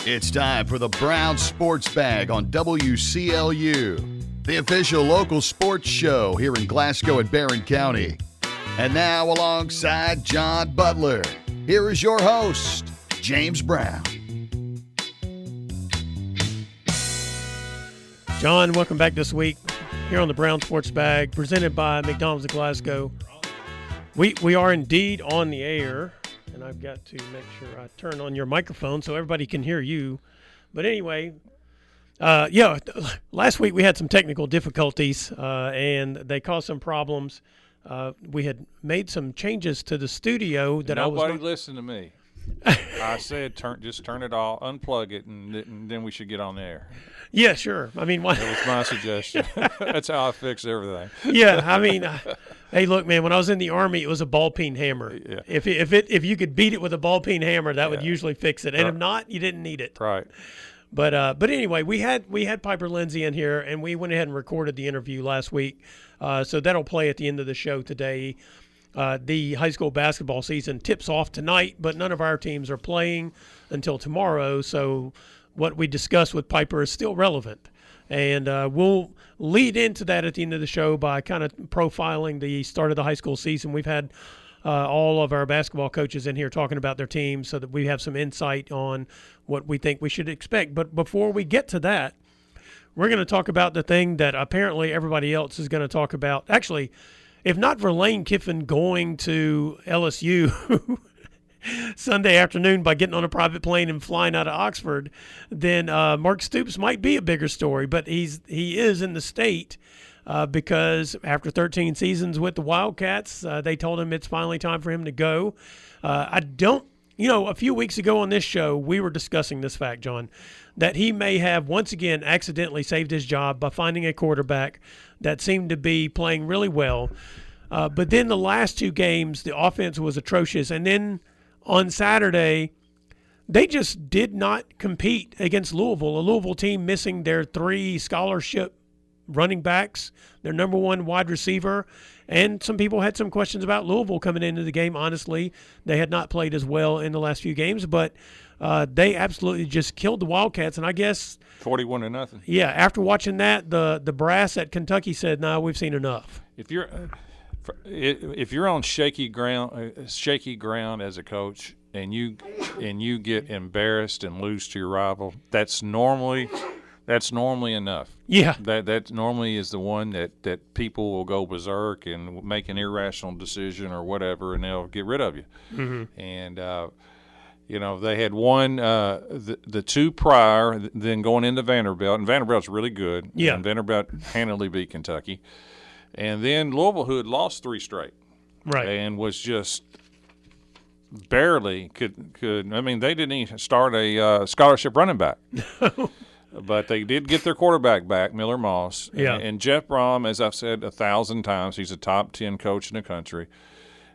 It's time for the Brown Sports Bag on WCLU, the official local sports show here in Glasgow and Barren County. And now, alongside John Butler, here is your host, James Brown. John, welcome back this week here on the Brown Sports Bag, presented by McDonald's of Glasgow. We are indeed on the air, and I've got to make sure I turn on your microphone so everybody can hear you. But anyway, last week we had some technical difficulties, and they caused some problems. We had made some changes to the studio that Nobody listened to me. I said, just turn it off, unplug it, and then we should get on the air. Yeah, sure. I mean, that was my suggestion. That's how I fix everything. Yeah, I mean, hey, look, man. When I was in the Army, it was a ball peen hammer. Yeah. If you could beat it with a ball peen hammer, that would usually fix it. And if not, you didn't need it. Right. But anyway, we had Piper Lindsey in here, and we went ahead and recorded the interview last week. So that'll play at the end of the show today. The high school basketball season tips off tonight, but none of our teams are playing until tomorrow. So what we discussed with Piper is still relevant. And we'll lead into that at the end of the show by kind of profiling the start of the high school season. We've had all of our basketball coaches in here talking about their teams so that we have some insight on what we think we should expect. But before we get to that, we're going to talk about the thing that apparently everybody else is going to talk about. Actually, if not for Lane Kiffin going to LSU Sunday afternoon by getting on a private plane and flying out of Oxford, then Mark Stoops might be a bigger story. But he is in the state because after 13 seasons with the Wildcats, they told him it's finally time for him to go. A few weeks ago on this show, we were discussing this fact, John, that he may have once again accidentally saved his job by finding a quarterback that seemed to be playing really well. But then the last two games, the offense was atrocious. And then on Saturday, they just did not compete against Louisville, a Louisville team missing their 3 scholarship running backs, their number 1 wide receiver. And some people had some questions about Louisville coming into the game. Honestly, they had not played as well in the last few games, but they absolutely just killed the Wildcats. And I guess 41-0. Yeah, after watching that, the brass at Kentucky said, "No, we've seen enough." If you're on shaky ground as a coach, and you get embarrassed and lose to your rival, that's normally enough. Yeah. That normally is the one that people will go berserk and make an irrational decision or whatever, and they'll get rid of you. Mm-hmm. And they had won the 2 prior, then going into Vanderbilt, and Vanderbilt's really good. Yeah. And Vanderbilt handily beat Kentucky. And then Louisville, who had lost 3 straight. Right. And was just barely could. I mean, they didn't even start a scholarship running back. But they did get their quarterback back, Miller Moss. Yeah. And Jeff Brom, as I've said 1,000 times, he's a top 10 coach in the country.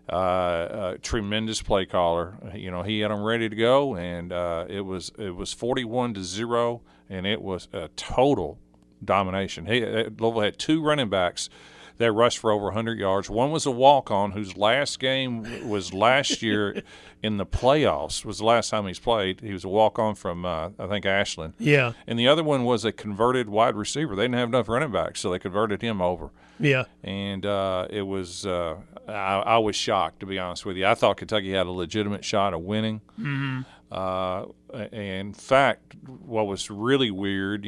Tremendous play caller. He had them ready to go, and it was 41-0, and it was a total domination. Louisville had 2 running backs that rushed for over 100 yards. One was a walk-on whose last game was last year in the playoffs, was the last time he's played. He was a walk-on from, I think, Ashland. Yeah. And the other one was a converted wide receiver. They didn't have enough running backs, so they converted him over. Yeah. And it was I was shocked, to be honest with you. I thought Kentucky had a legitimate shot of winning. Mm-hmm. In fact, what was really weird,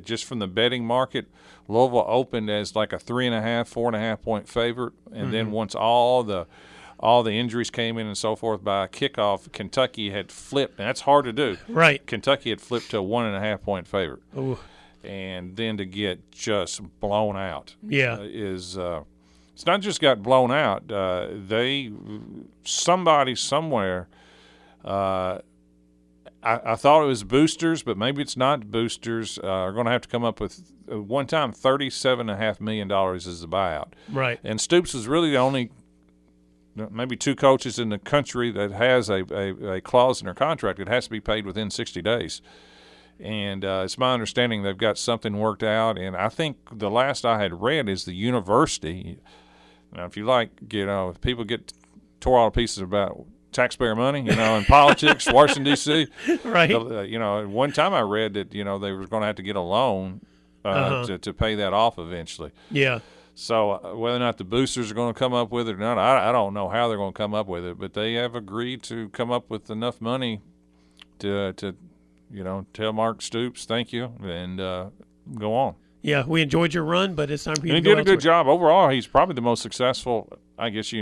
just from the betting market, Louisville opened as like a 3.5, 4.5 point favorite, and then once all the injuries came in and so forth by kickoff, Kentucky had flipped, and that's hard to do. Right. Kentucky had flipped to a 1.5 point favorite. Ooh. And then to get just blown out is it's not just got blown out. Somebody somewhere. I thought it was boosters, but maybe it's not boosters. Are going to have to come up with one time $37.5 million is the buyout. Right. And Stoops is really the only, maybe 2 coaches in the country that has a clause in their contract that has to be paid within 60 days. And it's my understanding they've got something worked out. And I think the last I had read is the university. Now, if you like, if people get tore all to pieces about taxpayer money, in politics, Washington, D.C. Right. One time I read that, they were going to have to get a loan to pay that off eventually. Yeah. So whether or not the boosters are going to come up with it or not, I don't know how they're going to come up with it, but they have agreed to come up with enough money to tell Mark Stoops thank you and go on. Yeah, we enjoyed your run, but it's time for you and to go he did a good elsewhere. job. Overall, he's probably the most successful, I guess,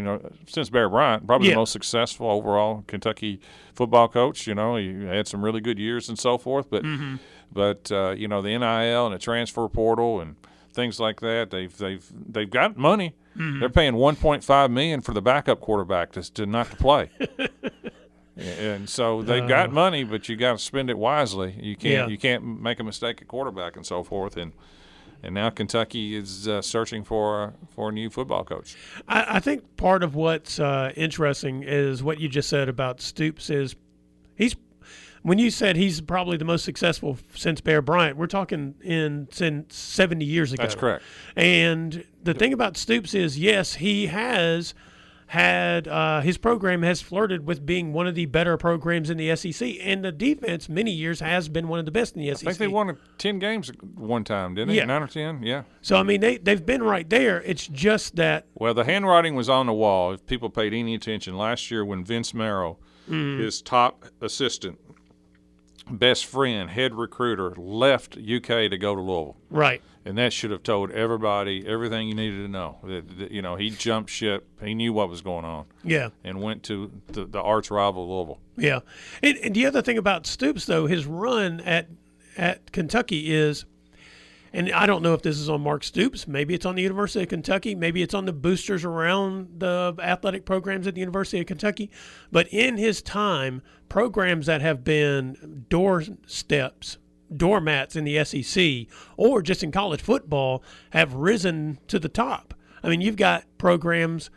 since Barry Bryant, probably the most successful overall Kentucky football coach. He had some really good years and so forth. But, the NIL and the transfer portal and things like that, they've got money. Mm-hmm. They're paying $1.5 million for the backup quarterback to not to play. And so they've got money, but you got to spend it wisely. You can't make a mistake at quarterback and so forth. And now Kentucky is searching for a new football coach. I think part of what's interesting is what you just said about Stoops is when you said he's probably the most successful since Bear Bryant, we're talking since 70 years ago. That's correct. And the thing about Stoops is, yes, he has had his program has flirted with being one of the better programs in the SEC, and the defense many years has been one of the best in the SEC. I think they won 10 games one time, didn't they? Yeah. 9 or 10, yeah. So, I mean, they've been right there. It's just that – well, the handwriting was on the wall, if people paid any attention. Last year when Vince Merrill, his top assistant, best friend, head recruiter, left UK to go to Louisville. Right. And that should have told everybody everything you needed to know. That he jumped ship. He knew what was going on. Yeah. And went to the arch rival Louisville. Yeah. And the other thing about Stoops, though, his run at Kentucky is, and I don't know if this is on Mark Stoops. Maybe it's on the University of Kentucky. Maybe it's on the boosters around the athletic programs at the University of Kentucky. But in his time, programs that have been doormats in the SEC or just in college football have risen to the top. I mean, you've got programs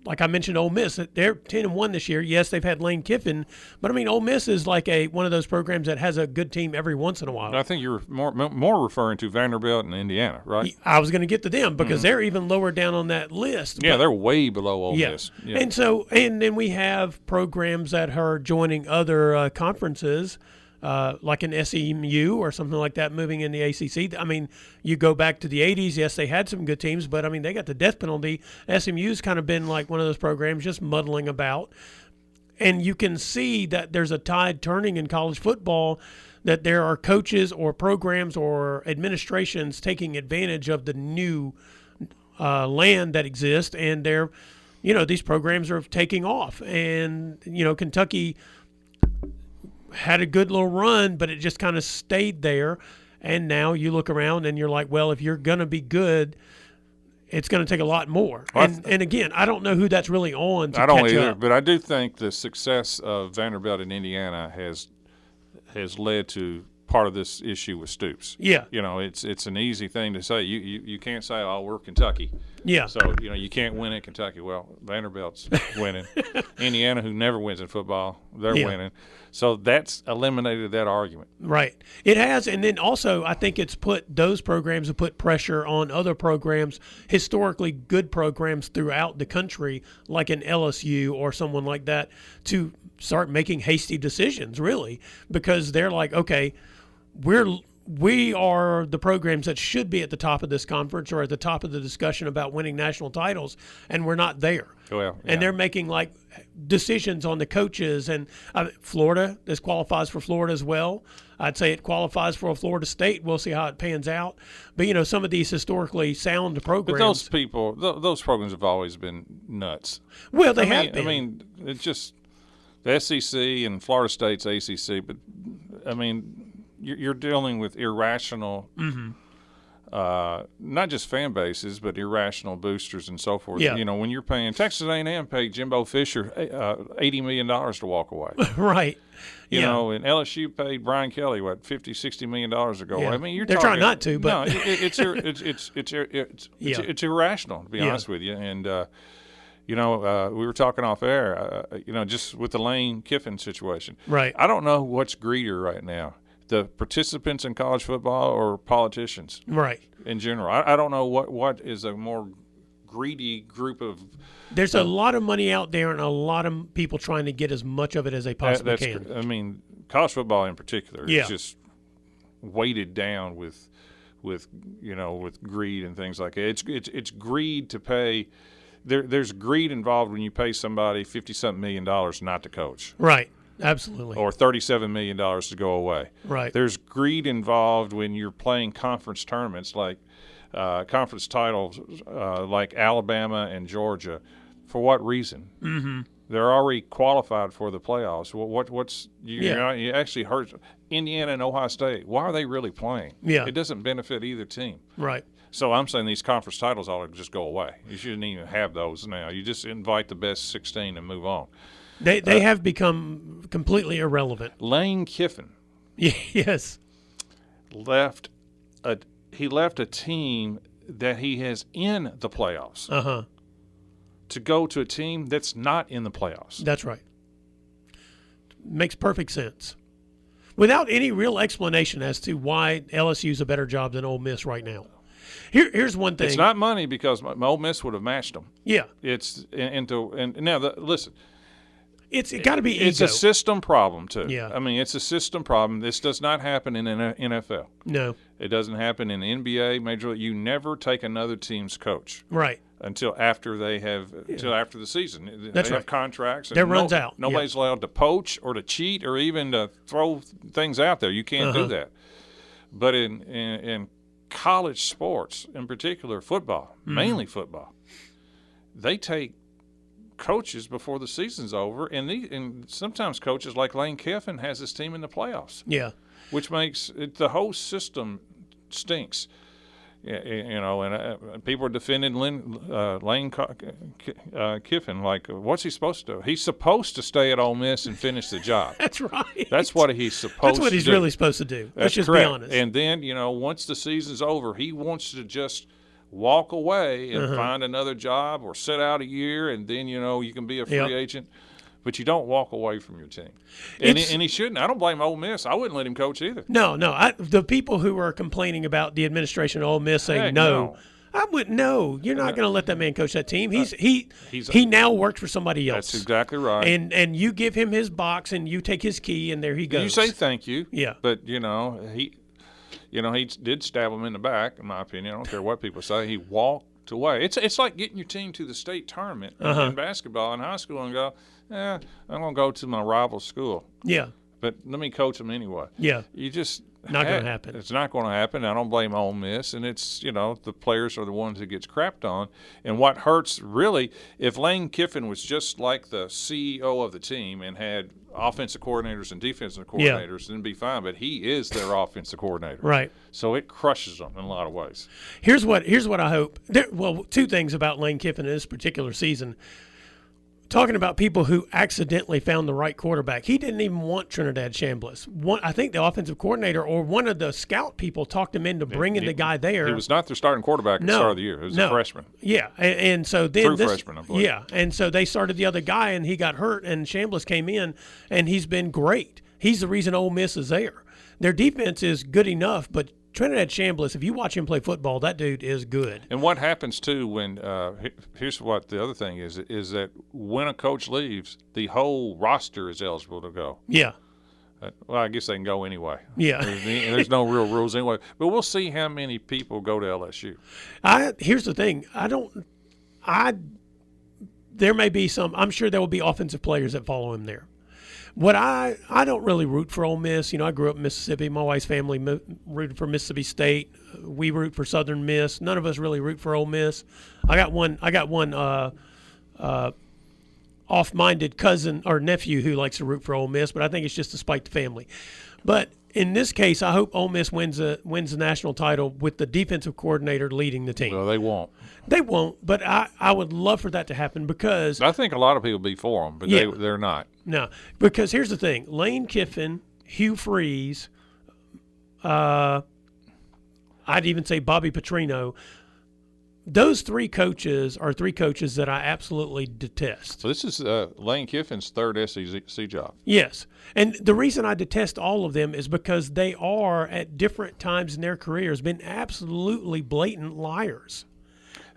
like I mentioned, Ole Miss. They're 10-1 this year. Yes, they've had Lane Kiffin, but I mean, Ole Miss is like one of those programs that has a good team every once in a while. I think you're more referring to Vanderbilt and Indiana, right? I was going to get to them because they're even lower down on that list. Yeah, they're way below Ole Miss. Yeah. And then we have programs that are joining other conferences. Like an SEMU or something like that moving in the ACC. I mean, you go back to the 80s, yes, they had some good teams, but, I mean, they got the death penalty. SMU's kind of been like one of those programs just muddling about. And you can see that there's a tide turning in college football, that there are coaches or programs or administrations taking advantage of the new land that exists, and these programs are taking off. And, Kentucky had a good little run, but it just kind of stayed there. And now you look around and you're like, well, if you're going to be good, it's going to take a lot more. And again, I don't know who that's really on to catch up. I don't either, but I do think the success of Vanderbilt and Indiana has led to part of this issue with Stoops. Yeah. It's an easy thing to say. You can't say, oh, we're Kentucky. Yeah. So, you can't win at Kentucky. Well, Vanderbilt's winning. Indiana, who never wins in football, they're winning. So that's eliminated that argument. Right. It has, and then also I think it's those programs have put pressure on other programs, historically good programs throughout the country, like an LSU or someone like that, to start making hasty decisions, really, because they're like, okay, we are the programs that should be at the top of this conference or at the top of the discussion about winning national titles, and we're not there. Well, yeah. And they're making like decisions on the coaches. And Florida, this qualifies for Florida as well. I'd say it qualifies for a Florida State. We'll see how it pans out. But, some of these historically sound programs. But those programs have always been nuts. Well, they have been. I mean, it's just the SEC and Florida State's ACC. But, I mean, you're dealing with irrational not just fan bases, but irrational boosters and so forth. Yeah. When you're paying – Texas A&M paid Jimbo Fisher $80 million to walk away. Right. And LSU paid Brian Kelly, $50-60 million to go away. I mean, they're trying not to, but no, it's irrational, to be honest with you. And we were talking off air, just with the Lane Kiffin situation. Right. I don't know what's greedier right now, the participants in college football or politicians. Right. In general. I don't know what is a more greedy group of. There's a lot of money out there and a lot of people trying to get as much of it as they possibly can. I mean, college football in particular Yeah. is just weighted down with greed and things like that. It's greed to pay. There's greed involved when you pay somebody $50-something million not to coach. Right. Absolutely. Or $37 million to go away. Right. There's greed involved when you're playing conference tournaments like conference titles like Alabama and Georgia. For what reason? Mm-hmm. They're already qualified for the playoffs. You actually hurt Indiana and Ohio State. Why are they really playing? Yeah. It doesn't benefit either team. Right. So I'm saying these conference titles ought to just go away. You shouldn't even have those now. You just invite the best 16 and move on. They have become completely irrelevant. Lane Kiffin. Yes. left a team that he has in the playoffs to go to a team that's not in the playoffs. That's right. Makes perfect sense. Without any real explanation as to why LSU's a better job than Ole Miss right now. Here's one thing. It's not money because Ole Miss would have matched them. Yeah. Listen. It's got to be ego. It's a system problem too. Yeah. I mean, it's a system problem. This does not happen in an NFL. No. It doesn't happen in the NBA, Major League. You never take another team's coach. Right. Until after the season. That's they right. have contracts. And Their run's out. Nobody's allowed to poach or to cheat or even to throw things out there. You can't do that. But in college sports, in particular football, mainly football, they take coaches before the season's over, and sometimes coaches like Lane Kiffin has his team in the playoffs. Yeah. Which makes the whole system stinks. And people are defending Lane Kiffin like, what's he supposed to do? He's supposed to stay at Ole Miss and finish the job. That's right. That's what he's supposed to do. That's what he's really supposed to do. Let's just correct. be honest. And then, once the season's over, he wants to just walk away and find another job or sit out a year, and then, you can be a free agent. But you don't walk away from your team. And he shouldn't. I don't blame Ole Miss. I wouldn't let him coach either. No. The people who are complaining about the administration of Ole Miss saying no, I wouldn't. No, you're not going to let that man coach that team. He now works for somebody else. That's exactly right. And you give him his box and you take his key and there he goes. You say thank you. Yeah. But he did stab him in the back. In my opinion, I don't care what people say. He walked away. It's like getting your team to the state tournament in basketball in high school and go, I'm going to go to my rival school. Yeah. But let me coach them anyway. Yeah. You just not going to happen. It's not going to happen. I don't blame Ole Miss, and it's the players are the ones that gets crapped on. And what hurts really, if Lane Kiffin was just like the CEO of the team and had offensive coordinators and defensive coordinators, then it'd be fine. But he is their offensive coordinator, right? So it crushes them in a lot of ways. Here's what I hope. Two things about Lane Kiffin in this particular season. Talking about people who accidentally found the right quarterback. He didn't even want Trinidad Chambliss. I think the offensive coordinator or one of the scout people talked him into bringing the guy there. He was not their starting quarterback at the start of the year. He was a freshman. Yeah, and so then freshman, I believe. Yeah, and so they started the other guy, and he got hurt, and Chambliss came in, and he's been great. He's the reason Ole Miss is there. Their defense is good enough, but Trinidad Chambliss, if you watch him play football, that dude is good. And what happens, too, when here's what the other thing is that when a coach leaves, the whole roster is eligible to go. Yeah. Well, I guess they can go anyway. Yeah. There's no real rules anyway. But we'll see how many people go to LSU. Here's the thing. There may be some – I'm sure there will be offensive players that follow him there. What I don't really root for Ole Miss. I grew up in Mississippi. My wife's family rooted for Mississippi State. We root for Southern Miss. None of us really root for Ole Miss. I got one off-minded cousin or nephew who likes to root for Ole Miss, but I think it's just to spite the family. But in this case, I hope Ole Miss wins the national title with the defensive coordinator leading the team. Well, they won't. They won't, but I would love for that to happen because I think a lot of people be for them, but they're not. No, because here's the thing: Lane Kiffin, Hugh Freeze, I'd even say Bobby Petrino. Those three coaches are three coaches that I absolutely detest. So this is Lane Kiffin's third SEC job. Yes. And the reason I detest all of them is because they are, at different times in their careers, been absolutely blatant liars.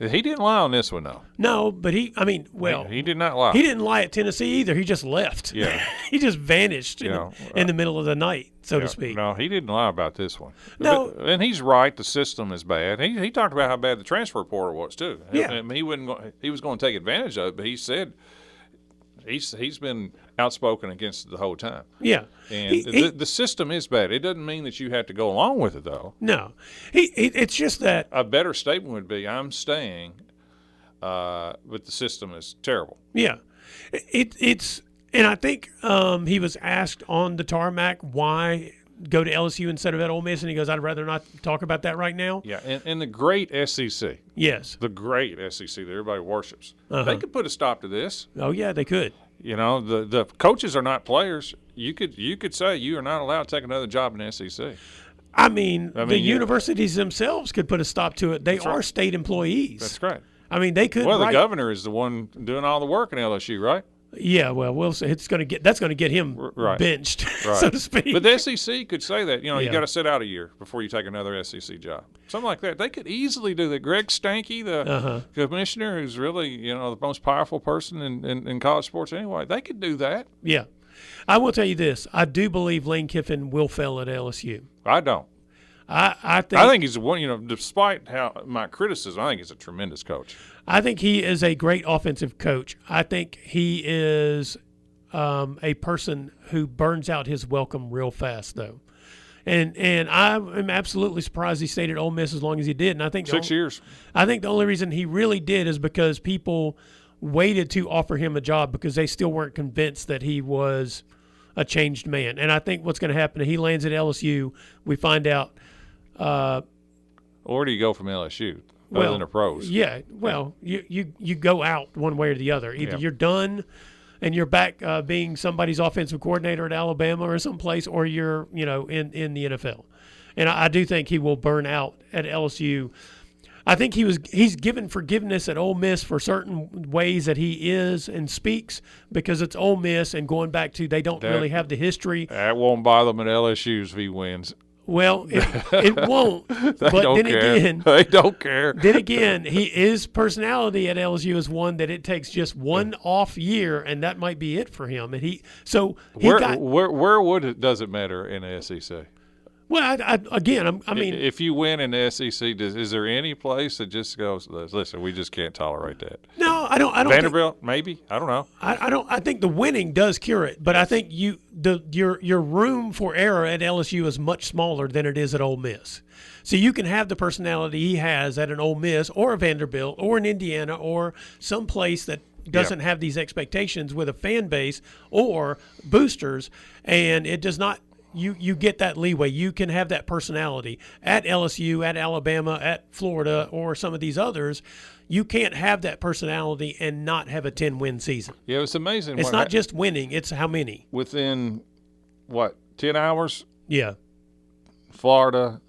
He didn't lie on this one, though. No, but he did not lie. He didn't lie at Tennessee either. He just left. Yeah. He just vanished in the middle of the night, so to speak. No, he didn't lie about this one. No. And he's right. The system is bad. He talked about how bad the transfer portal was, too. Yeah. I mean, he was going to take advantage of it, but he said he's been outspoken against it the whole time. Yeah. And the system is bad. It doesn't mean that you have to go along with it, though. No. It's just that. A better statement would be, I'm staying, but the system is terrible. Yeah. It's and I think he was asked on the tarmac why go to LSU instead of at Ole Miss, and he goes, I'd rather not talk about that right now. Yeah, and the great SEC. Yes. The great SEC that everybody worships. They could put a stop to this. Oh, yeah, they could. You know, the coaches are not players. You could say you are not allowed to take another job in the SEC. I mean the universities themselves could put a stop to it. They are state employees. That's right. I mean, they could. Well, the governor is the one doing all the work in LSU, right? Yeah, well, we'll say that's going to get him benched, so to speak. But the SEC could say that, you Yeah. got to sit out a year before you take another SEC job, something like that. They could easily do that. Greg Stanky, the commissioner, who's really the most powerful person in college sports anyway, they could do that. Yeah, I will tell you this: I do believe Lane Kiffin will fail at LSU. I don't. I think he's one. Despite my criticism, I think he's a tremendous coach. I think he is a great offensive coach. I think he is a person who burns out his welcome real fast, though. And I am absolutely surprised he stayed at Ole Miss as long as he did. And I think 6 years. I think the only reason he really did is because people waited to offer him a job because they still weren't convinced that he was a changed man. And I think what's going to happen is he lands at LSU, we find out. Or do you go from LSU other than the pros? Yeah, well, you go out one way or the other. Either you're done and you're back being somebody's offensive coordinator at Alabama or someplace, or you're in the NFL. And I do think he will burn out at LSU. I think he's given forgiveness at Ole Miss for certain ways that he is and speaks because it's Ole Miss and going back to they don't really have the history. That won't bother them at LSU if he wins. Well, it won't. But then again, they don't care. Then again, his personality at LSU is one that it takes just one off year, and that might be it for him. And where would it does it matter in the SEC? Well, I mean, if you win in the SEC, is there any place that just goes, listen, we just can't tolerate that? No, I don't. Vanderbilt, maybe. I don't know. I don't. I think the winning does cure it, but I think your room for error at LSU is much smaller than it is at Ole Miss. So you can have the personality he has at an Ole Miss or a Vanderbilt or an Indiana or some place that doesn't have these expectations with a fan base or boosters, and it does not. You get that leeway. You can have that personality at LSU, at Alabama, at Florida, or some of these others. You can't have that personality and not have a 10-win season. Yeah, it's amazing. It's not just winning. It's how many. Within, 10 hours? Yeah. Florida,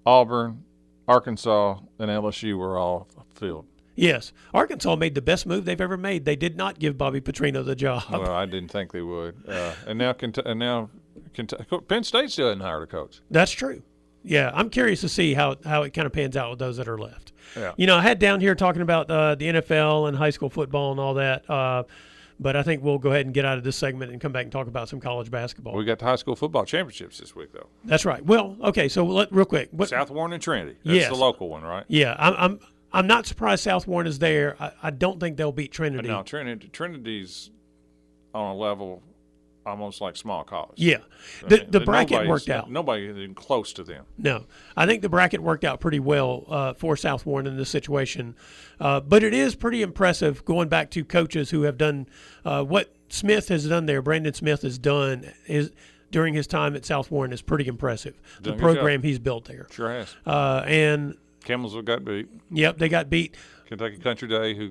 Auburn, Arkansas, and LSU were all filled. Yes. Arkansas made the best move they've ever made. They did not give Bobby Petrino the job. Well, I didn't think they would. And now Penn State still hasn't hired a coach. That's true. Yeah, I'm curious to see how it kind of pans out with those that are left. Yeah. I had down here talking about the NFL and high school football and all that, but I think we'll go ahead and get out of this segment and come back and talk about some college basketball. We got the high school football championships this week, though. That's right. Well, okay, so real quick. South Warren and Trinity. That's the local one, right? Yeah, I'm not surprised South Warren is there. I don't think they'll beat Trinity. No, Trinity's on a level almost like small college. Yeah. The bracket worked out. Nobody even close to them. No. I think the bracket worked out pretty well for South Warren in this situation. But it is pretty impressive going back to coaches who have done what Smith has done there, Brandon Smith has done during his time at South Warren is pretty impressive. The program he's built there. Sure has. And Campbellsville got beat. Yep, they got beat. Kentucky Country Day, who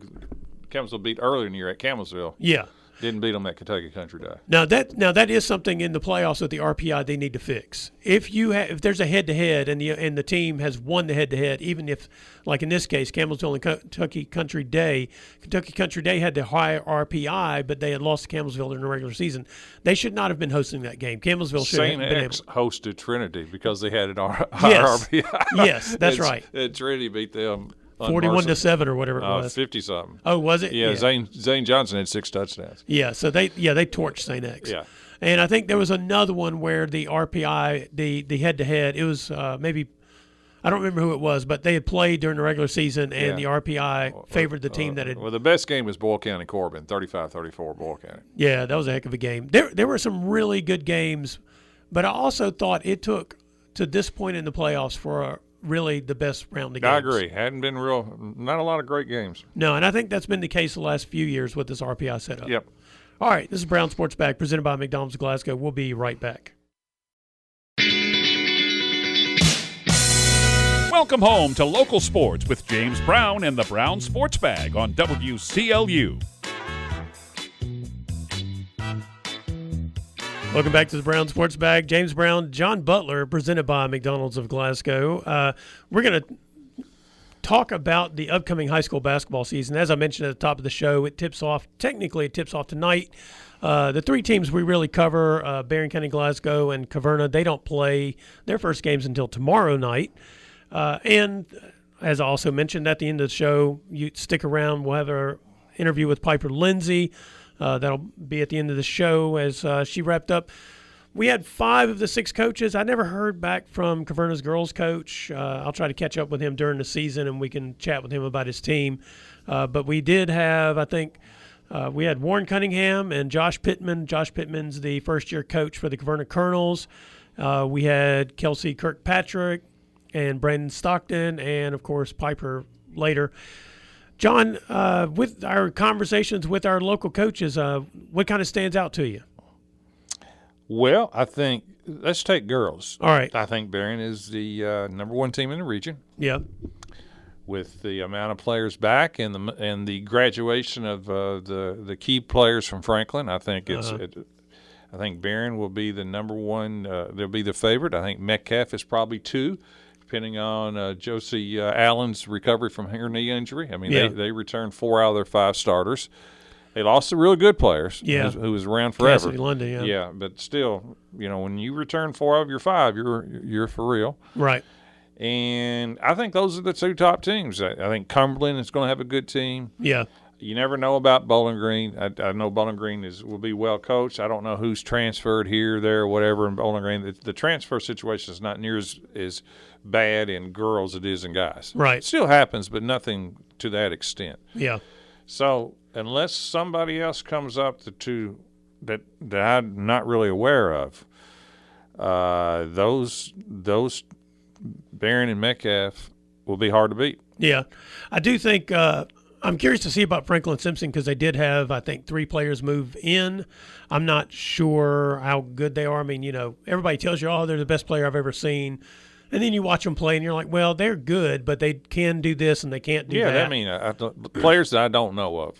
Campbellsville beat earlier in the year at Campbellsville. Yeah. Didn't beat them at Kentucky Country Day. Now that is something in the playoffs with the RPI they need to fix. If there's a head-to-head and the team has won the head-to-head, even if, like in this case, Campbellsville and Kentucky Country Day had the higher RPI, but they had lost to Campbellsville in the regular season. They should not have been hosting that game. Campbellsville should have been able. St. X hosted Trinity because they had an higher yes. RPI. Yes, that's right. And Trinity beat them 41-7 or whatever it was. 50-something. Oh, was it? Yeah, Zane Johnson had 6 touchdowns. Yeah, so they torched St. X. Yeah. And I think there was another one where the RPI, the head-to-head, it was maybe – I don't remember who it was, but they had played during the regular season, and the RPI favored the team that had – Well, the best game was Boyle County-Corbin, 35-34 Boyle County. Yeah, that was a heck of a game. There were some really good games, but I also thought it took to this point in the playoffs for really the best round of games. I agree. Hadn't been not a lot of great games. No, and I think that's been the case the last few years with this RPI setup. Yep. All right, this is Brown Sports Bag presented by McDonald's of Glasgow. We'll be right back. Welcome home to Local Sports with James Brown and the Brown Sports Bag on WCLU. Welcome back to the Brown Sports Bag. James Brown, John Butler, presented by McDonald's of Glasgow. We're going to talk about the upcoming high school basketball season. As I mentioned at the top of the show, it tips off tonight. The 3 teams we really cover, Barren County, Glasgow, and Caverna, they don't play their first games until tomorrow night. And as I also mentioned at the end of the show, you stick around. We'll have our interview with Piper Lindsey. That'll be at the end of the show as she wrapped up. We had 5 of the 6 coaches. I never heard back from Caverna's girls coach. I'll try to catch up with him during the season, and we can chat with him about his team. But we did have, I think, we had Warren Cunningham and Josh Pittman. Josh Pittman's the first-year coach for the Caverna Colonels. We had Kelsey Kirkpatrick and Brandon Stockton, and, of course, Piper later. John, with our conversations with our local coaches, what kind of stands out to you? Well, I think let's take girls. All right. I think Barren is the number 1 team in the region. Yeah. With the amount of players back and the graduation of the key players from Franklin, I think I think Barren will be the number 1. They'll be the favorite. I think Metcalf is probably 2. Depending on Josie Allen's recovery from her knee injury. I mean, they returned 4 out of their 5 starters. They lost some really good players who was around forever. Cassidy London, yeah, but still, when you return 4 out of your 5, you're for real. Right. And I think those are the 2 top teams. I think Cumberland is going to have a good team. Yeah. You never know about Bowling Green. I know Bowling Green will be well coached. I don't know who's transferred here, there, whatever in Bowling Green. The transfer situation is not near as bad in girls as it is in guys. Right. It still happens, but nothing to that extent. Yeah. So unless somebody else comes up that I'm not really aware of, those Barren and Metcalf will be hard to beat. Yeah. I do think I'm curious to see about Franklin Simpson because they did have, I think, 3 players move in. I'm not sure how good they are. I mean, everybody tells you, oh, they're the best player I've ever seen. And then you watch them play, and you're like, well, they're good, but they can do this and they can't do that. Yeah, I mean, players that I don't know of.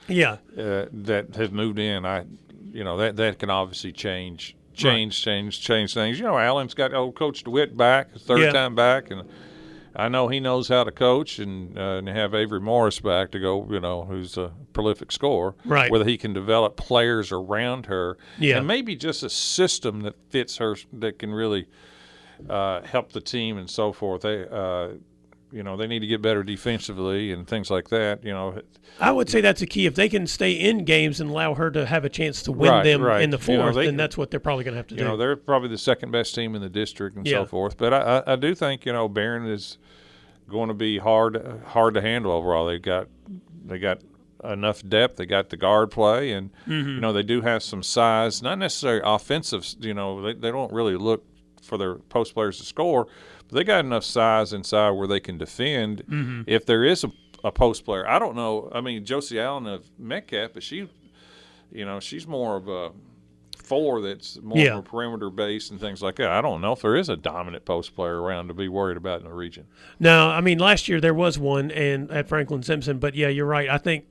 Yeah. That have moved in, that can obviously change things. Allen's got old Coach DeWitt back, third time back, and I know he knows how to coach and have Avery Morris back to go, who's a prolific scorer. Right. Whether he can develop players around her. Yeah. And maybe just a system that fits her that can really help the team and so forth. They need to get better defensively and things like that. I would say that's a key. If they can stay in games and allow her to have a chance to win them in the fourth, then that's what they're probably going to have to do. They're probably the second best team in the district and so forth. But I do think Barren is going to be hard to handle overall. They got enough depth. They got the guard play, and they do have some size. Not necessarily offensive. They don't really look for their post players to score, but they got enough size inside where they can defend if there is a post player. I don't know. I mean, Josie Allen of Metcalf, but she's more of a 4 that's more of a perimeter base and things like that. I don't know if there is a dominant post player around to be worried about in the region. No, I mean, last year there was one and at Franklin Simpson, but yeah, you're right. I think,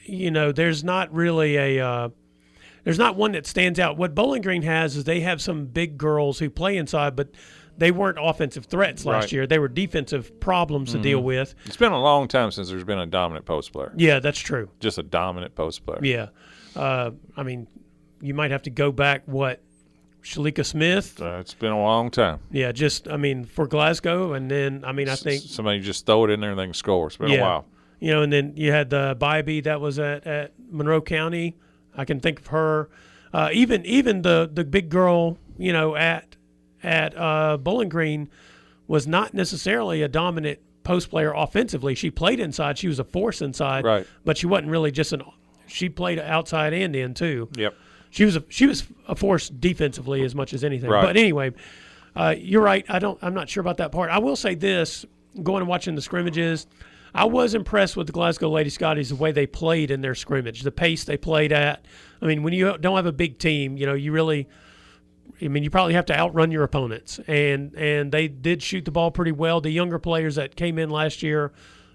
there's not really there's not one that stands out. What Bowling Green has is they have some big girls who play inside, but they weren't offensive threats last year. They were defensive problems to deal with. It's been a long time since there's been a dominant post player. Yeah, that's true. Just a dominant post player. Yeah. I mean, you might have to go back, Shalika Smith. It's been a long time. Yeah, for Glasgow. And then, I think – somebody just throw it in there and they can score. It's been a while. And then you had the Bybee that was at Monroe County. I can think of her. Even the big girl, at Bowling Green was not necessarily a dominant post player offensively. She played inside. She was a force inside. Right. But she wasn't really she played outside and in too. Yep. She was a force defensively as much as anything. Right. But anyway, you're right. I'm not sure about that part. I will say this, going and watching the scrimmages, I was impressed with the Glasgow Lady Scotties, the way they played in their scrimmage, the pace they played at. When you don't have a big team, you really – you probably have to outrun your opponents. And they did shoot the ball pretty well. The younger players that came in last year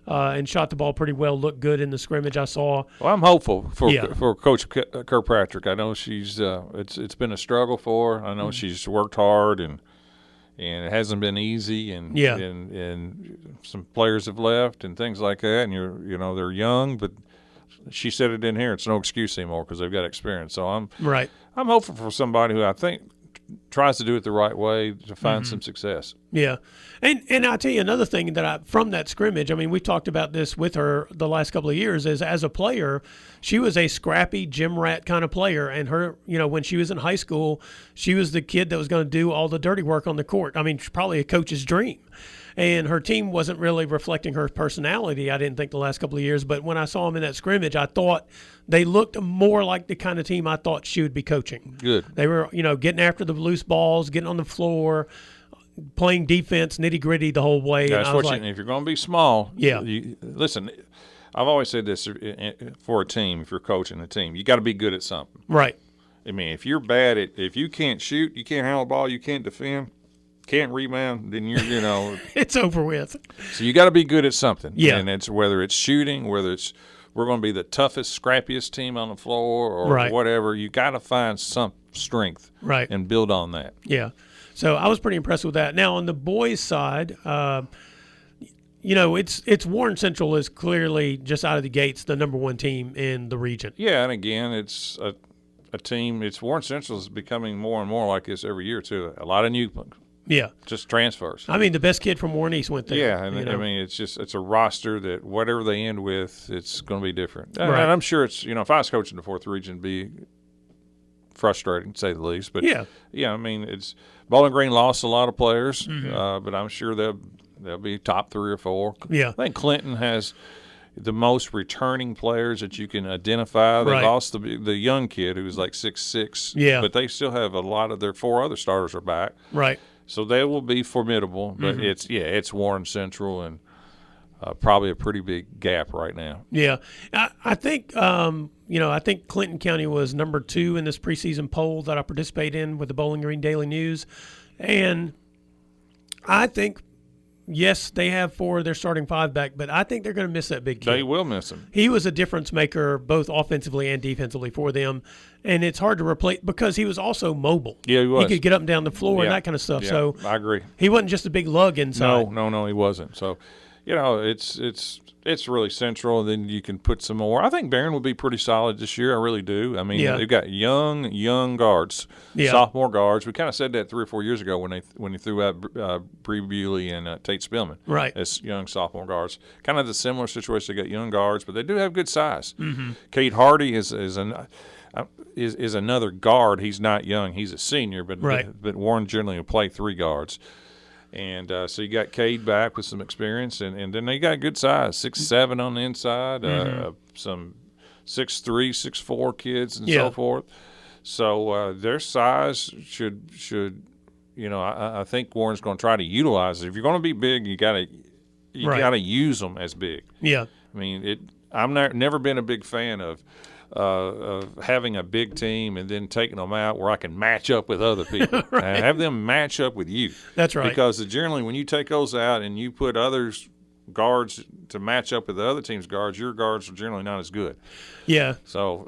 and shot the ball pretty well looked good in the scrimmage I saw. Well, I'm hopeful for Coach Kirkpatrick. I know she's it's been a struggle for her. I know she's worked hard and it hasn't been easy. And some players have left and things like that. And they're young, but she said it in here. It's no excuse anymore because they've got experience. So I'm hopeful for somebody who I think tries to do it the right way to find some success. Yeah. And I'll tell you another thing from that scrimmage, we talked about this with her the last couple of years, is as a player, she was a scrappy gym rat kind of player. And her, when she was in high school, she was the kid that was going to do all the dirty work on the court. Probably a coach's dream. And her team wasn't really reflecting her personality, I didn't think, the last couple of years. But when I saw them in that scrimmage, I thought they looked more like the kind of team I thought she would be coaching. Good. They were, getting after the loose balls, getting on the floor, playing defense, nitty-gritty the whole way. That's what if you're going to be small, listen, I've always said this for a team, if you're coaching a team, you got to be good at something. Right. If you're bad if you can't shoot, you can't handle the ball, you can't defend, can't rebound, then you're it's over with. So you got to be good at something. Yeah. And it's whether it's shooting, whether it's we're going to be the toughest, scrappiest team on the floor or whatever, you got to find some strength and build on that. Yeah. So I was pretty impressed with that. Now on the boys' side, it's Warren Central is clearly just out of the gates the number one team in the region. Yeah, and again, it's a team. It's Warren Central is becoming more and more like this every year too. A lot of new. Yeah, just transfers. The best kid from Warren East went there. Yeah, and it's a roster that whatever they end with, it's going to be different. Right. And I'm sure it's if I was coaching the fourth region, it'd be frustrating to say the least. But it's Bowling Green lost a lot of players, but I'm sure they'll be top 3 or 4. Yeah, I think Clinton has the most returning players that you can identify. They lost the young kid who was like 6'6". Yeah, but they still have a lot of their 4 other starters are back. Right. So they will be formidable, but it's Warren Central and probably a pretty big gap right now. Yeah, I think I think Clinton County was number 2 in this preseason poll that I participate in with the Bowling Green Daily News, and I think yes, they have 4 of their starting 5 back, but I think they're going to miss that big kid. They will miss him. He was a difference maker both offensively and defensively for them, and it's hard to replace because he was also mobile. Yeah, he was. He could get up and down the floor and that kind of stuff. Yeah, so I agree. He wasn't just a big lug inside. No, he wasn't. So, it's really Central, and then you can put some more. I think Barren will be pretty solid this year. I really do. They've got young guards, sophomore guards. We kind of said that 3 or 4 years ago when they threw out Bree Bewley and Tate Spillman as young sophomore guards. Kind of the similar situation. They got young guards, but they do have good size. Mm-hmm. Kate Hardy is another guard. He's not young. He's a senior, but Warren generally will play 3 guards. And so you got Cade back with some experience, and then they got good size, 6'7" on the inside, some 6'3", 6'4" kids and so forth. So their size should I think Warren's going to try to utilize it. If you're going to be big, you got to use them as big. Yeah. I've never been a big fan of having a big team and then taking them out where I can match up with other people. Have them match up with you. That's right. Because generally when you take those out and you put others guards to match up with the other team's guards, your guards are generally not as good. Yeah. So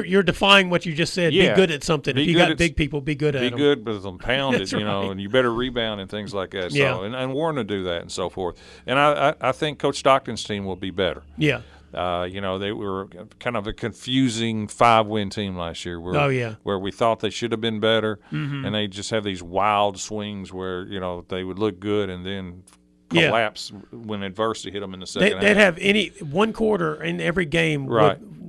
you're defying what you just said. Be good at something. If you got big people, be good at them. Be good with them pounded, right. and you better rebound and things like that. Yeah. So and Warren will do that and so forth. And I think Coach Stockton's team will be better. Yeah. They were kind of a confusing 5-win team last year. Where we thought they should have been better, and they just have these wild swings where they would look good and then collapse when adversity hit them in the second half. They'd have one quarter in every game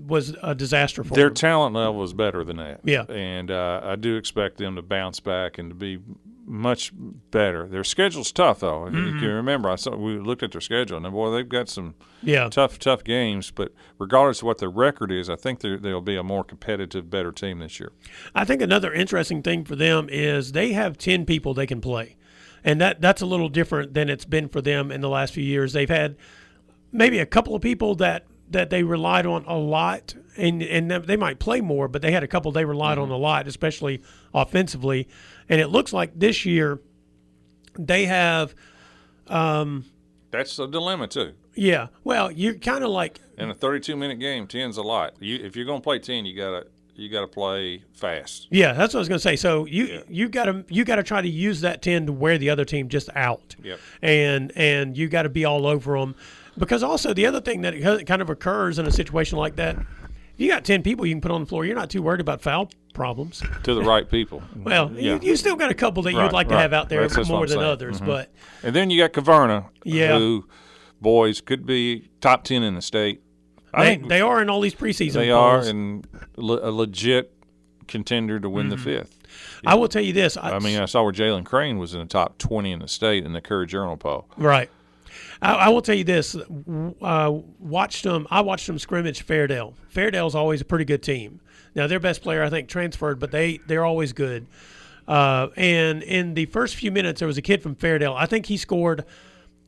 was a disaster for them. Their talent level is better than that. Yeah, and I do expect them to bounce back and to be much better. Their schedule's tough, though. If you can remember, we looked at their schedule, and boy, they've got some tough games. But regardless of what their record is, I think they'll be a more competitive, better team this year. I think another interesting thing for them is they have 10 people they can play, and that's a little different than it's been for them in the last few years. They've had maybe a couple of people that they relied on a lot, and they might play more, but they had a couple they relied on a lot, especially offensively. And it looks like this year they have that's a dilemma, too. Yeah. Well, you're kind of like – in a 32-minute game, 10's a lot. If you're going to play 10, you got to play fast. Yeah, that's what I was going to say. So you got to try to use that 10 to wear the other team just out. Yep. And you got to be all over them. Because also the other thing that kind of occurs in a situation like that, if you got 10 people you can put on the floor, you're not too worried about foul problems. To the right people. Well, you still got a couple that you'd like to have out there more than others. But and then you got Caverna, who, boys, could be top 10 in the state. They are in all these preseason They polls. are, and a legit contender to win the fifth. I will tell you this. I saw where Jalen Crane was in the top 20 in the state in the Courier Journal poll. Right. I will tell you this. I watched them scrimmage Fairdale. Fairdale's always a pretty good team. Now, their best player, I think, transferred, but they're always good. And in the first few minutes, there was a kid from Fairdale. I think he scored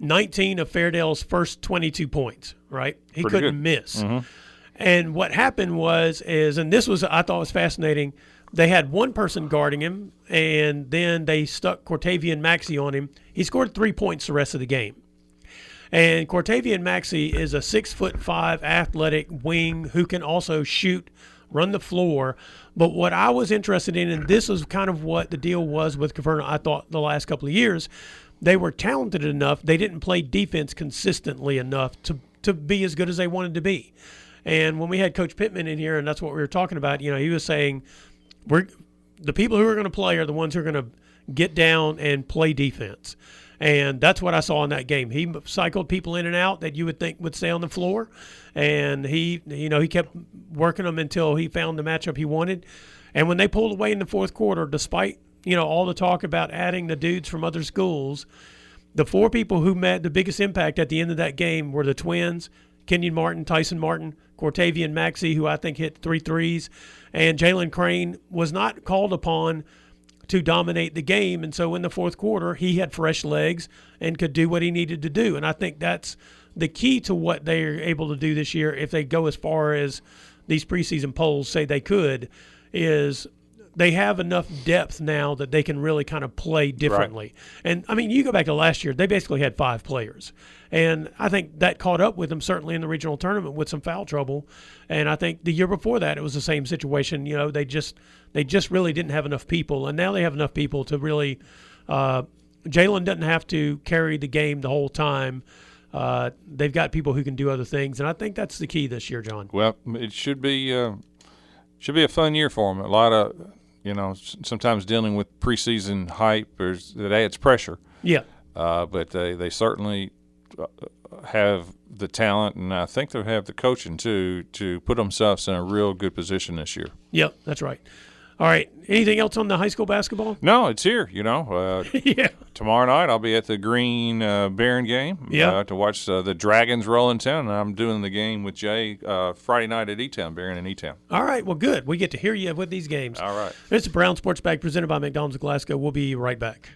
19 of Fairdale's first 22 points, right? He Pretty couldn't good. miss. Mm-hmm. And what happened and this was, I thought was fascinating, they had one person guarding him, and then they stuck Cortavian Maxey on him. He scored 3 points the rest of the game. And Cortavian Maxey is a 6'5" athletic wing who can also shoot, run the floor. But what I was interested in, and this is kind of what the deal was with Caverna, I thought, the last couple of years, they were talented enough. They didn't play defense consistently enough to be as good as they wanted to be. And when we had Coach Pittman in here, and that's what we were talking about, he was saying, the people who are going to play are the ones who are going to get down and play defense. And that's what I saw in that game. He cycled people in and out that you would think would stay on the floor, and he kept working them until he found the matchup he wanted. And when they pulled away in the fourth quarter, despite all the talk about adding the dudes from other schools, the four people who made the biggest impact at the end of that game were the twins, Kenyon Martin, Tyson Martin, Cortavian Maxey, who I think hit 3 threes, and Jalen Crane was not called upon to dominate the game. And so in the fourth quarter, he had fresh legs and could do what he needed to do. And I think that's the key to what they're able to do this year, if they go as far as these preseason polls say they could, is they have enough depth now that they can really kind of play differently. Right. And, you go back to last year, they basically had 5 players. And I think that caught up with them certainly in the regional tournament with some foul trouble. And I think the year before that, it was the same situation. They just really didn't have enough people. And now they have enough people to really Jalen doesn't have to carry the game the whole time. They've got people who can do other things. And I think that's the key this year, John. Well, it should be a fun year for them. A lot of, sometimes dealing with preseason hype that adds pressure. Yeah. But they certainly have the talent, and I think they have the coaching too, to put themselves in a real good position this year. Yep, that's right. All right. Anything else on the high school basketball? No, it's here. Yeah. Tomorrow night I'll be at the Green Barren game. To watch the Dragons roll in town, and I'm doing the game with Jay Friday night at E-Town, Barren and E-Town. All right. Well, good. We get to hear you with these games. All right. It's the Brown Sports Bag presented by McDonald's of Glasgow. We'll be right back.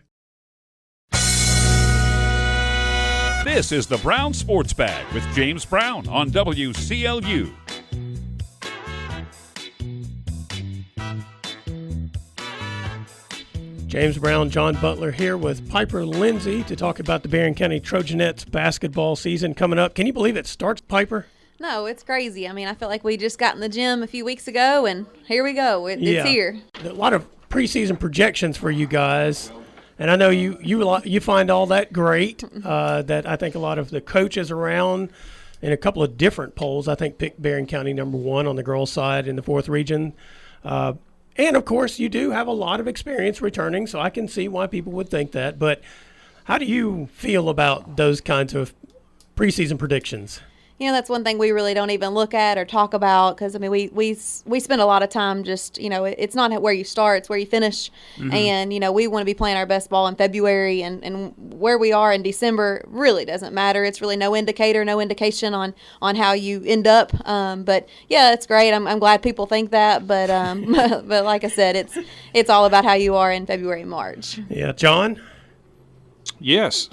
This is the Brown Sports Bag with James Brown on WCLU. James Brown, John Butler here with Piper Lindsey to talk about the Barren County Trojanettes basketball season coming up. Can you believe it starts, Piper? No, it's crazy. I feel like we just got in the gym a few weeks ago, and here we go. It's here. A lot of preseason projections for you guys. And I know you find all that great, that I think a lot of the coaches around in a couple of different polls, I think picked Barren County number 1 on the girls' side in the 4th region. And, of course, you do have a lot of experience returning, so I can see why people would think that. But how do you feel about those kinds of preseason predictions? That's one thing we really don't even look at or talk about because, I mean, we spend a lot of time just, it's not where you start, it's where you finish. Mm-hmm. And, we want to be playing our best ball in February, and where we are in December really doesn't matter. It's really no indication on how you end up. But, yeah, it's great. I'm glad people think that. But but like I said, it's all about how you are in February and March. Yeah. John? Yes.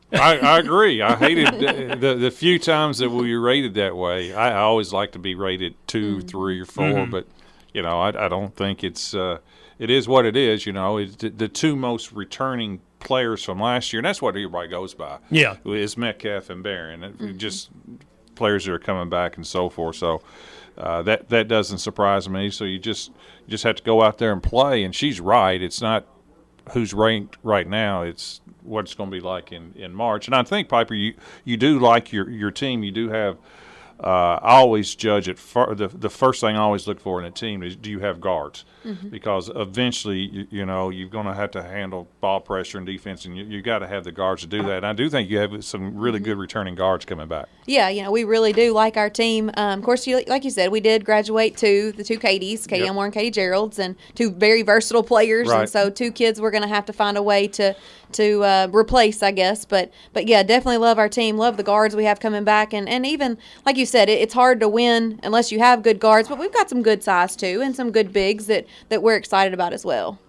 I agree. I hated the few times that we were rated that way. I always like to be rated 2, 3, or 4, but I don't think it is what it is. It's the 2 most returning players from last year, and that's what everybody goes by. Yeah, is Metcalf and Barren, just players that are coming back and so forth. So that doesn't surprise me. So you just have to go out there and play. And she's right. It's not who's ranked right now, it's what it's going to be like in March. And I think, Piper, you do like your team. You do have I always judge it the first thing I always look for in a team is, do you have guards? Mm-hmm. Because eventually, you're going to have to handle ball pressure and defense, and you got to have the guards to do that. And I do think you have some really good returning guards coming back. Yeah, we really do like our team. Of course, like you said, we did graduate the 2 Katies, Katie Elmore and Katie Geralds, and 2 very versatile players. Right. And so 2 kids we're going to have to find a way to replace, I guess. But yeah, definitely love our team, love the guards we have coming back. And even, like you said, it's hard to win unless you have good guards, but we've got some good size too and some good bigs that we're excited about as well.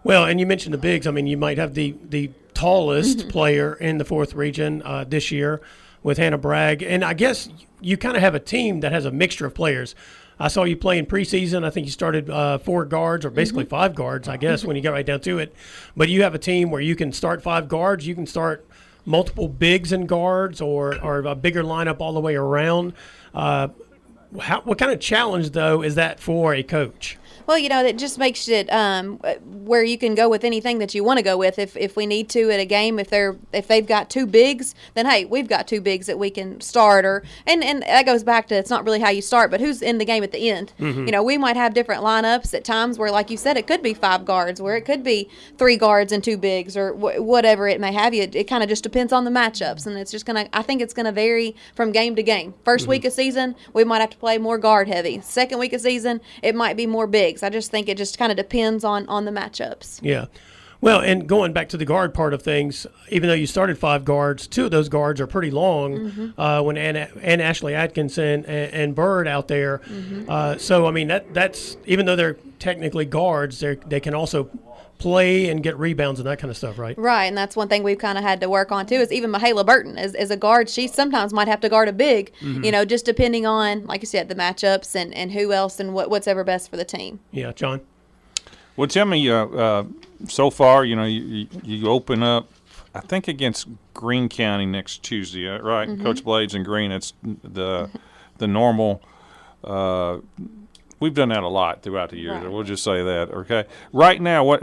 Well, and you mentioned the bigs. I mean, you might have the tallest player in the 4th region this year with Hannah Bragg. And I guess you kind of have a team that has a mixture of players. I saw you play in preseason. I think you started 4 guards, or basically 5 guards, I guess, when you got right down to it. But you have a team where you can start 5 guards. You can start multiple bigs and guards, or a bigger lineup all the way around. What kind of challenge, though, is that for a coach? Well, it just makes it where you can go with anything that you want to go with. If we need to at a game, if they've got 2 bigs, then hey, we've got 2 bigs that we can start. And that goes back to, it's not really how you start, but who's in the game at the end. Mm-hmm. We might have different lineups at times where, like you said, it could be 5 guards, where it could be 3 guards and 2 bigs, or whatever it may have you. It kind of just depends on the matchups, and it's just I think it's gonna vary from game to game. First week of season, we might have to play more guard heavy. Second week of season, it might be more big. I just think it just kind of depends on the matchups. Yeah. Well, and going back to the guard part of things, even though you started 5 guards, 2 of those guards are pretty long when Ann Ashley Atkinson and Bird out there. Mm-hmm. So, I mean, that's even though they're technically guards, they can also play and get rebounds and that kind of stuff, right? Right, and that's one thing we've kind of had to work on too, is even Mahala Burton as a guard, she sometimes might have to guard a big, just depending on, like you said, the matchups and who else and what's ever best for the team. Yeah, John? Well, tell me, so far, you open up, I think, against Greene County next Tuesday, right? Mm-hmm. Coach Blades and Greene, it's the normal we've done that a lot throughout the year. Right. We'll just say that, okay? Right now, what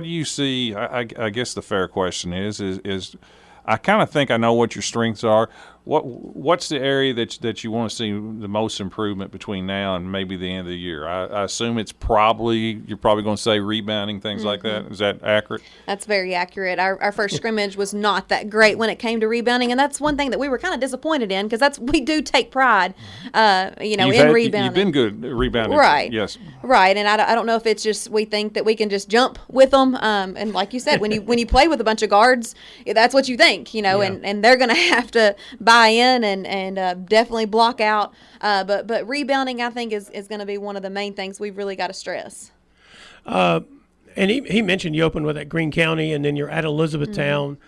do you see? I guess the fair question is I kind of think I know what your strengths are. What's the area that you want to see the most improvement between now and maybe the end of the year? I assume you're probably going to say rebounding, things like that. Is that accurate? That's very accurate. Our first scrimmage was not that great when it came to rebounding, and that's one thing that we were kind of disappointed in, because we do take pride, in rebounding. You've been good at rebounding, right? Yes, right. And I don't know if it's just we think that we can just jump with them, and like you said, when you play with a bunch of guards, that's what you think, and they're going to have to buy in and definitely block out. But rebounding, I think, is going to be one of the main things we've really got to stress. And he mentioned you opened with at Greene County, and then you're at Elizabethtown.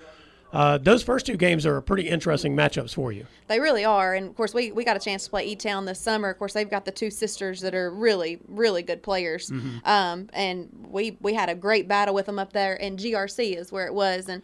Those first 2 games are pretty interesting matchups for you. They really are. And, of course, we got a chance to play E-Town this summer. Of course, they've got the 2 sisters that are really, really good players. Mm-hmm. And we had a great battle with them up there, and GRC is where it was. And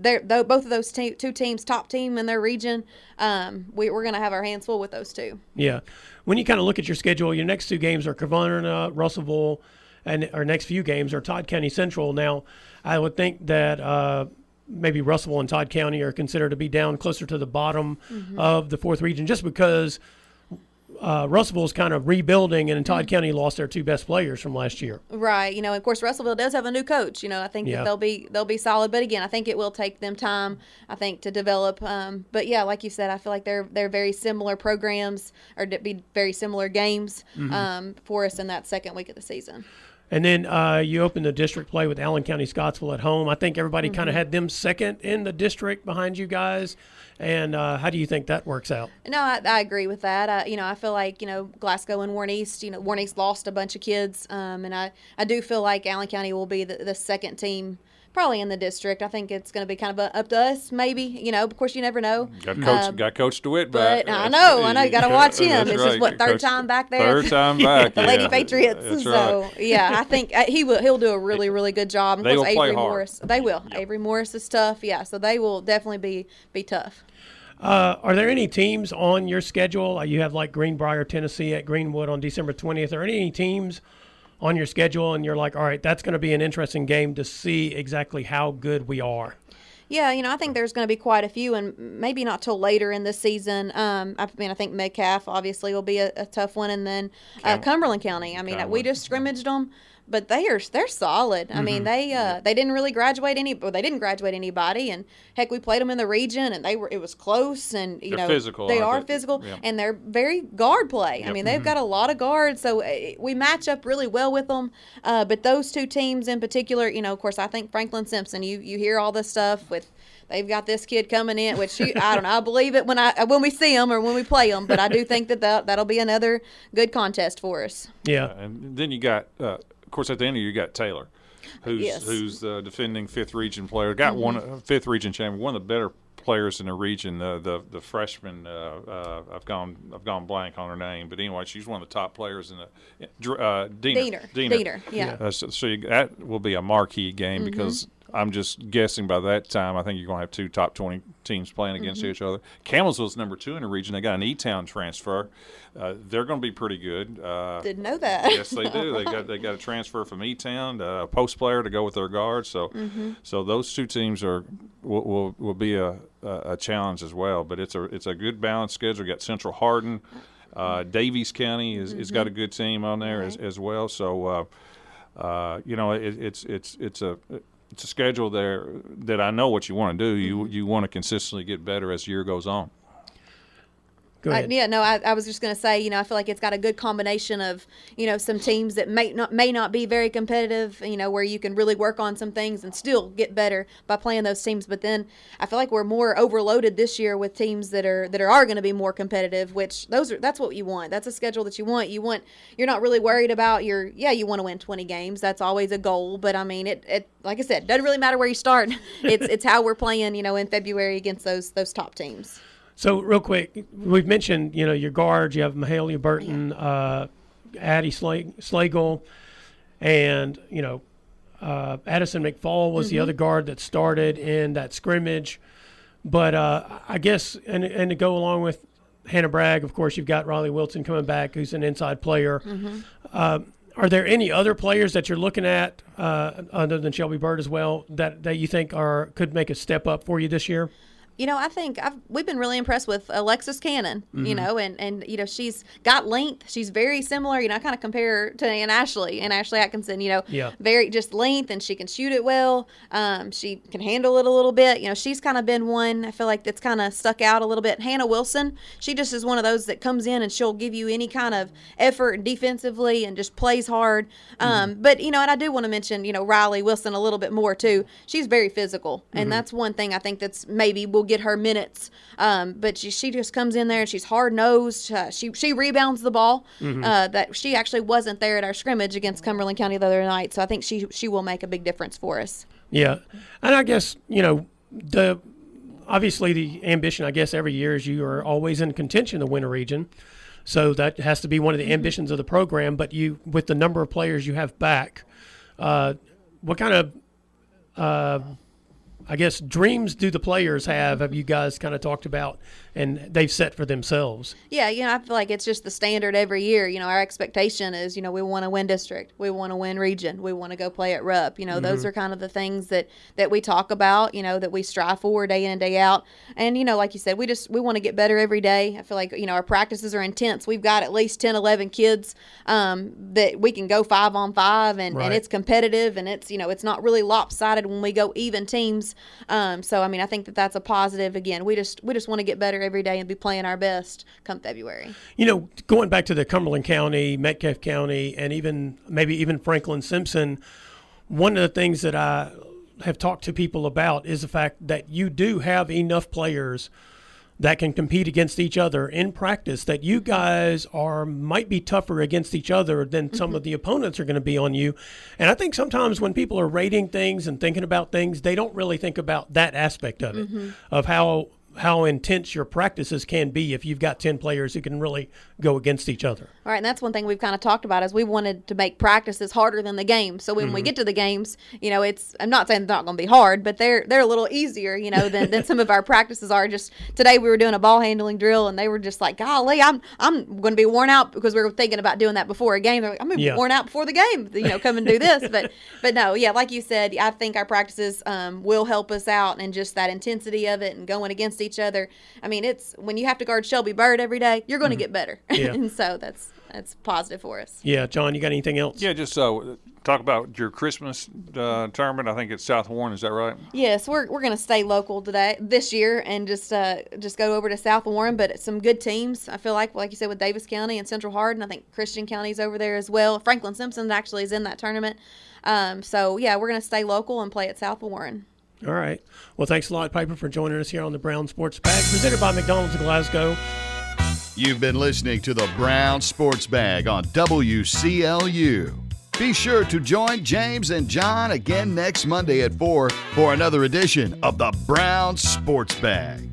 both of those 2 teams, top team in their region, we're going to have our hands full with those 2. Yeah. When you kind of look at your schedule, your next 2 games are Caverna, Russellville, and our next few games are Todd County Central. Now, I would think that maybe Russellville and Todd County are considered to be down closer to the bottom of the 4th region, just because Russellville's kind of rebuilding, and Todd County lost their 2 best players from last year. Right. Of course, Russellville does have a new coach. I think that they'll be solid. But again, I think it will take them time, I think, to develop. But yeah, like you said, I feel like they're very similar programs, or be very similar games for us in that second week of the season. And then you opened the district play with Allen County Scottsville at home. I think everybody kind of had them second in the district behind you guys. And how do you think that works out? No, I agree with that. I feel like, Glasgow and Warren East, Warren East lost a bunch of kids. And I do feel like Allen County will be the second team probably in the district. I think it's going to be kind of up to us, maybe. Of course, you never know. Got Coach DeWitt back. But I know. You got to watch him. It's right. just, third time back there? Third time back, the Lady Patriots. That's so, right. yeah, I think he'll do a really, really good job. And They of will course, play Avery hard. Morris. They will. Yep. Avery Morris is tough. Yeah, so they will definitely be tough. Are there any teams on your schedule? You have like Greenbrier, Tennessee at Greenwood on December 20th. Are there any teams on your schedule and you're like, all right, that's going to be an interesting game to see exactly how good we are? Yeah, I think there's going to be quite a few, and maybe not till later in the season. I think Metcalf obviously will be a tough one, and then Cumberland County. We just scrimmaged them, but they're solid. They didn't really graduate they didn't graduate anybody, and heck, we played them in the region, and it was close, and They're physical. They are physical, yeah. and they're very guard play. Yep. They've got a lot of guards, so we match up really well with them. But those 2 teams in particular, of course, I think Franklin Simpson. You hear all this stuff with. They've got this kid coming in, which I don't know. I believe it when we see them or when we play them, but I do think that'll be another good contest for us. Yeah. And then you got, of course, at the end of you got Taylor, who's the defending 5th region player. Got one 5th region champion, one of the better players in the region. The freshman, I've gone blank on her name, but anyway, she's one of the top players in the Diener. Yeah. So that will be a marquee game because I'm just guessing by that time I think you're going to have 2 top 20 teams playing against each other. Camelsville's number 2 in the region. They got an E-Town transfer. They're going to be pretty good. Didn't know that. Yes, they do. They got a transfer from E-Town, a post player to go with their guards. So those 2 teams will be a challenge as well. But it's a good balanced schedule. You got Central Hardin. Davies County has got a good team on there as well. So it's a schedule there that I know what you want to do. You want to consistently get better as the year goes on. Go ahead. I was just going to say, I feel like it's got a good combination of, some teams that may not be very competitive, where you can really work on some things and still get better by playing those teams. But then I feel like we're more overloaded this year with teams that are going to be more competitive, which that's what you want. That's a schedule that you want. You're not really worried about you want to win 20 games. That's always a goal. But it like I said, doesn't really matter where you start. It's how we're playing, in February against those top teams. So real quick, we've mentioned, your guards. You have Mahalia Burton, Addie Slagle, and, Addison McFall was the other guard that started in that scrimmage. But I guess, and to go along with Hannah Bragg, of course, you've got Riley Wilson coming back, who's an inside player. Are there any other players that you're looking at, other than Shelby Bird as well, that you think could make a step up for you this year? I think we've been really impressed with Alexis Cannon, and she's got length. She's very similar, I kind of compare her to Ashley Atkinson, very just length, and she can shoot it well. She can handle it a little bit. She's kind of been one, I feel like, that's kind of stuck out a little bit. Hannah Wilson, she just is one of those that comes in and she'll give you any kind of effort and defensively and just plays hard. But, and I do want to mention, Riley Wilson a little bit more too. She's very physical, and that's one thing I think that's maybe will get her minutes, but she just comes in there and she's hard-nosed. She rebounds the ball. That she actually wasn't there at our scrimmage against Cumberland County the other night, so I think she will make a big difference for us. Yeah, and I guess obviously the ambition, I guess, every year is you are always in contention to win a region, so that has to be one of the ambitions of the program. But with the number of players you have back, what kind of I guess, dreams do the players have you guys kind of talked about and they've set for themselves? Yeah, I feel like it's just the standard every year. Our expectation is, we want to win district. We want to win region. We want to go play at Rupp. Those are kind of the things that we talk about, that we strive for day in and day out. And, like you said, we want to get better every day. I feel like, our practices are intense. We've got at least 10, 11 kids that we can go 5-on-5 and it's competitive and it's, it's not really lopsided when we go even teams. So, I think that's a positive. Again, we just want to get better every day and be playing our best come February. Going back to the Cumberland County, Metcalfe County, and maybe even Franklin Simpson, one of the things that I have talked to people about is the fact that you do have enough players that can compete against each other in practice, that you guys might be tougher against each other than some of the opponents are going to be on you. And I think sometimes when people are rating things and thinking about things, they don't really think about that aspect of it, of how intense your practices can be if you've got 10 players who can really go against each other. All right, and that's one thing we've kind of talked about is we wanted to make practices harder than the games. So when we get to the games, I'm not saying it's not going to be hard, but they're a little easier, than some of our practices are. Just today we were doing a ball handling drill, and they were just like, golly, I'm going to be worn out, because we were thinking about doing that before a game. They're like, I'm going to be worn out before the game, come and do this. But no, yeah, like you said, I think our practices will help us out, and just that intensity of it and going against each other. It's when you have to guard Shelby Bird every day, you're going to get better. Yeah. And so that's positive for us. Yeah, John, you got anything else? Yeah, just talk about your Christmas tournament. I think it's South Warren. Is that right? Yes, we're going to stay local this year and just go over to South Warren, but some good teams. I feel like you said, with Davis County and Central Hardin. I think Christian County's over there as well. Franklin Simpson actually is in that tournament. So yeah, we're going to stay local and play at South Warren. All right. Well, thanks a lot, Piper, for joining us here on the Brown Sports Bag, presented by McDonald's of Glasgow. You've been listening to the Brown Sports Bag on WCLU. Be sure to join James and John again next Monday at 4 for another edition of the Brown Sports Bag.